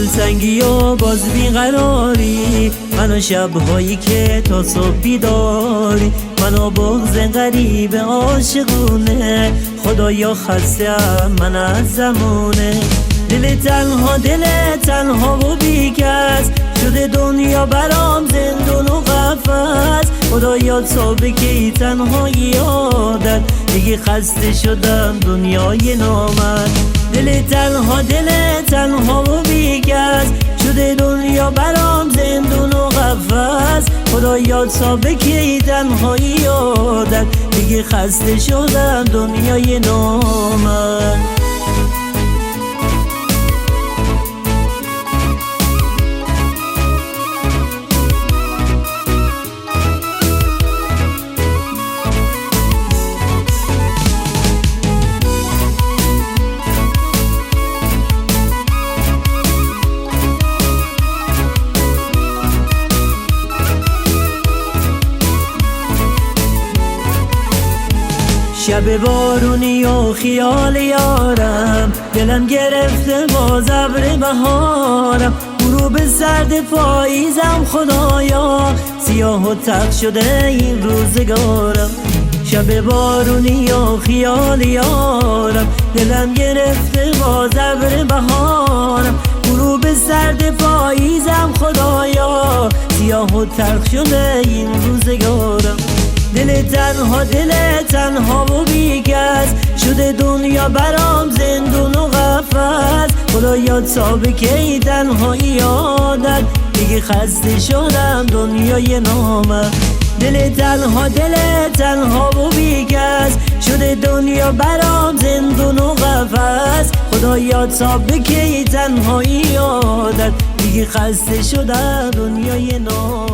دلتنگی و باز بیقراری، منو شبهایی که تا صبح بیداری، منو بغض غریب عاشقونه، خدایا خسته‌ام من از زمونه. دل تنها و بیکس شده دنیا برام زندون و قفس، خدایا تا بکی تنهایی عادت، دیگه خسته شدم دنیای نامت. دل تنها و بیکس شده دنیا برام زندون و قفس، خدایا تا بکی تنهایی عادت، دیگه خسته شدم دنیای نامت. شب بارونی و خیال یارم، دلم گرفته باز ابر بهارم، غروب سرد پاییزم خدایا، سیاه و تلخ شده این روزگارم. شب بارونی و خیال یارم، دلم گرفته باز ابر بهارم، غروب سرد پاییزم خدایا، سیاه و تلخ شده این روزگارم. دل تنها و بیکس شده دنیا برام زندون و قفس، خدایا تا بکی تنهایی عادت، دیگه خسته شدم دنیای نامت. دل تنها و بیکس شده دنیا برام زندون و قفس، خدایا تا بکی تنهایی عادت، دیگه خسته شدم دنیای نامت.